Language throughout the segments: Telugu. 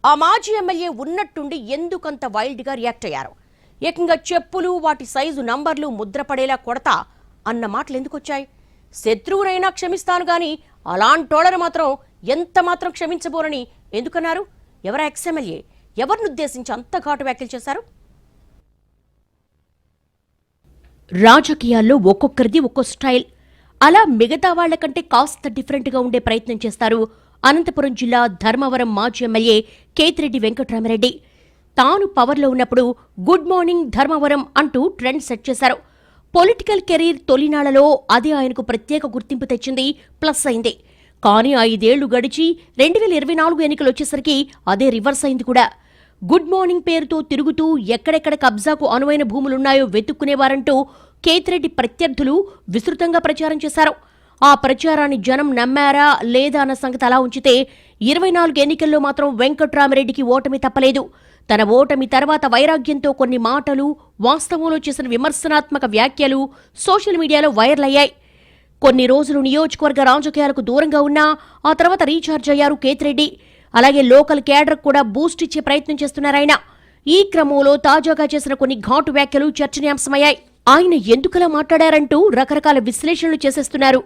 ఆ మాజీ ఎమ్మెల్యే ఉన్నట్టుండి ఎందుకంత వైల్డ్ గా రియాక్ట్ అయ్యారు? ఏకంగా చెప్పులు, వాటి సైజు నంబర్లు ముద్రపడేలా కొడతా అన్న మాటలు ఎందుకొచ్చాయి? శత్రువునైనా క్షమిస్తాను గాని అలాంటోళ్ళను మాత్రం ఎంత మాత్రం క్షమించబోరని ఎందుకన్నారు? ఎవరా ఎక్స్ ఎమ్మెల్యే? ఎవరినుద్దేశించి అంత ఘాటు వ్యాఖ్యలు చేశారు? రాజకీయాల్లో ఒక్కొక్కరిది ఒక్కో స్టైల్. అలా మిగతా వాళ్లకంటే కాస్త డిఫరెంట్గా ఉండే ప్రయత్నం చేస్తారు అనంతపురం జిల్లా ధర్మవరం మాజీ ఎమ్మెల్యే కేతిరెడ్డి వెంకట్రామరెడ్డి. తాను పవర్లో ఉన్నప్పుడు గుడ్ మార్నింగ్ ధర్మవరం అంటూ ట్రెండ్ సెట్ చేశారు. పొలిటికల్ కెరీర్ తొలినాళ్లలో అది ఆయనకు ప్రత్యేక గుర్తింపు తెచ్చింది, ప్లస్ అయింది. కానీ 5 ఏళ్లు గడిచి 2024 ఎన్నికలు వచ్చేసరికి అదే రివర్స్ అయింది కూడా. గుడ్ మార్నింగ్ పేరుతో తిరుగుతూ ఎక్కడెక్కడ కబ్జాకు అనువైన భూములున్నాయో వెతుక్కునేవారంటూ కేతిరెడ్డి ప్రత్యర్థులు విస్తృతంగా ప్రచారం చేశారు. ఆ ప్రచారాన్ని జనం నమ్మారా లేదా అన్న సంగతి అలా ఉంచితే 24 ఎన్నికల్లో మాత్రం వెంకట్రామరెడ్డికి ఓటమి తప్పలేదు. తన ఓటమి తర్వాత వైరాగ్యంతో కొన్ని మాటలు, వాస్తవంలో చేసిన విమర్శనాత్మక వ్యాఖ్యలు సోషల్ మీడియాలో వైరల్ అయ్యాయి. కొన్ని రోజులు నియోజకవర్గ రాజకీయాలకు దూరంగా ఉన్నా ఆ తర్వాత రీఛార్జ్ అయ్యారు కేతిరెడ్డి. అలాగే లోకల్ క్యాడర్ కూడా బూస్ట్ ఇచ్చే ప్రయత్నం చేస్తున్నారాయన. ఈ క్రమంలో తాజాగా చేసిన కొన్ని ఘాటు వ్యాఖ్యలు చర్చనీయాంశమయ్యాయి. ఆయన ఎందుకలా మాట్లాడారంటూ రకరకాల విశ్లేషణలు చేసేస్తున్నారు.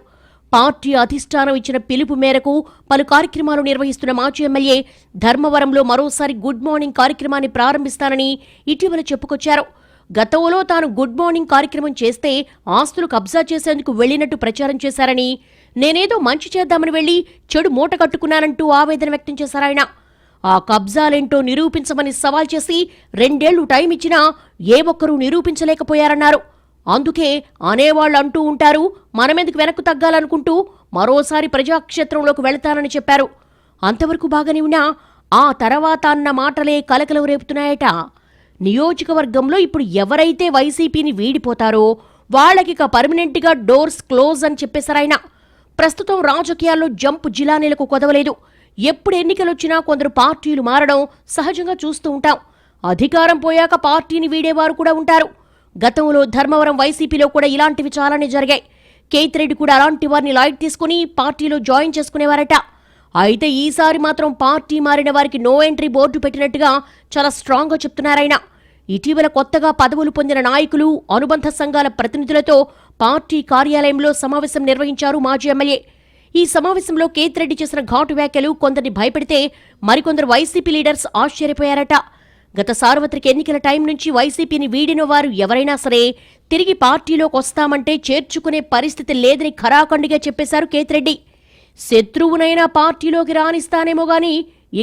పార్టీ అధిష్టానం ఇచ్చిన పిలుపు మేరకు పలు కార్యక్రమాలు నిర్వహిస్తున్న మాజీ ఎమ్మెల్యే ధర్మవరంలో మరోసారి గుడ్ మార్నింగ్ కార్యక్రమాన్ని ప్రారంభిస్తానని ఇటీవల చెప్పుకొచ్చారు. గతంలో తాను గుడ్ మార్నింగ్ కార్యక్రమం చేస్తే ఆస్తులు కబ్జా చేసేందుకు వెళ్లినట్టు ప్రచారం చేశారని, నేనేదో మంచి చేద్దామని వెళ్లి చెడు మూట కట్టుకున్నానంటూ ఆవేదన వ్యక్తం చేశారాయన. ఆ కబ్జాలేంటో నిరూపించమని సవాల్ చేసి 2 ఏళ్లు టైం ఇచ్చినా ఏ ఒక్కరూ నిరూపించలేకపోయారన్నారు. అందుకే అనేవాళ్లు అంటూ ఉంటారు, మనమెందుకు వెనక్కు తగ్గాలనుకుంటూ మరోసారి ప్రజాక్షేత్రంలోకి వెళతానని చెప్పారు. అంతవరకు బాగానే ఉన్నా ఆ తర్వాత అన్న మాటలే కలకలం రేపుతున్నాయట. నియోజకవర్గంలో ఇప్పుడు ఎవరైతే వైసీపీని వీడిపోతారో వాళ్లకిక పర్మనెంట్గా డోర్స్ క్లోజ్ అని చెప్పేశారాయన. ప్రస్తుతం రాజకీయాల్లో జంప్ జిలానీలకు కొదవలేదు. ఎప్పుడు ఎన్నికలొచ్చినా కొందరు పార్టీలు మారడం సహజంగా చూస్తూ ఉంటాం. అధికారం పోయాక పార్టీని వీడేవారు కూడా ఉంటారు. గతంలో ధర్మవరం వైసీపీలో కూడా ఇలాంటివి చాలానే జరిగాయి. కేతిరెడ్డి కూడా అలాంటి వారిని లైట్ తీసుకుని పార్టీలో జాయిన్ చేసుకునేవారట. అయితే ఈసారి మాత్రం పార్టీ మారిన వారికి నో ఎంట్రీ బోర్డు పెట్టినట్టుగా చాలా స్ట్రాంగ్గా చెప్తున్నారాయన. ఇటీవల కొత్తగా పదవులు పొందిన నాయకులు, అనుబంధ సంఘాల ప్రతినిధులతో పార్టీ కార్యాలయంలో సమావేశం నిర్వహించారు మాజీ ఎమ్మెల్యే. ఈ సమావేశంలో కేతిరెడ్డి చేసిన ఘాటు వ్యాఖ్యలు కొందరిని భయపెడితే మరికొందరు వైసీపీ లీడర్స్ ఆశ్చర్యపోయారట. గత సార్వత్రిక ఎన్నికల టైం నుంచి వైసీపీని వీడిన వారు ఎవరైనా సరే తిరిగి పార్టీలోకి వస్తామంటే చేర్చుకునే పరిస్థితి లేదని ఖరాఖండిగా చెప్పేశారు కేతిరెడ్డి. శత్రువునైనా పార్టీలోకి రానిస్తానేమో గాని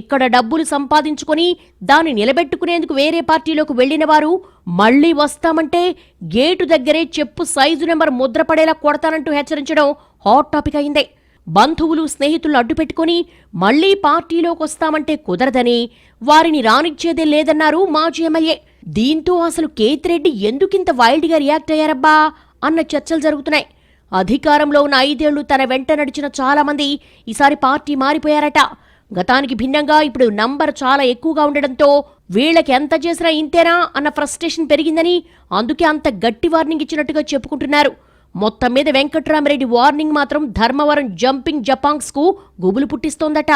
ఇక్కడ డబ్బులు సంపాదించుకుని దాన్ని నిలబెట్టుకునేందుకు వేరే పార్టీలోకి వెళ్లిన వారు మళ్లీ వస్తామంటే గేటు దగ్గరే చెప్పు సైజు నెంబర్ ముద్రపడేలా కొడతానంటూ హెచ్చరించడం హాట్ టాపిక్ అయింది. బంధువులు, స్నేహితులు అడ్డుపెట్టుకుని మళ్లీ పార్టీలోకి వస్తామంటే కుదరదని, వారిని రానిచ్చేదే లేదన్నారు మాజీ ఎమ్మెల్యే. దీంతో అసలు కేతిరెడ్డి ఎందుకింత వైల్డ్గా రియాక్ట్ అయ్యారబ్బా అన్న చర్చలు జరుగుతున్నాయి. అధికారంలో ఉన్న 5 ఏళ్లు తన వెంట నడిచిన చాలా మంది ఈసారి పార్టీ మారిపోయారట. గతానికి భిన్నంగా ఇప్పుడు నంబర్ చాలా ఎక్కువగా ఉండడంతో వీళ్లకి ఎంత చేసినా ఇంతేనా అన్న ఫ్రస్ట్రేషన్ పెరిగిందని, అందుకే అంత గట్టి వార్నింగ్ ఇచ్చినట్టుగా చెప్పుకుంటున్నారు. మొత్తం మీద వెంకట్రామరెడ్డి వార్నింగ్ మాత్రం ధర్మవరం జంపింగ్ జపాంగ్స్ కు గుబులు పుట్టిస్తోందట.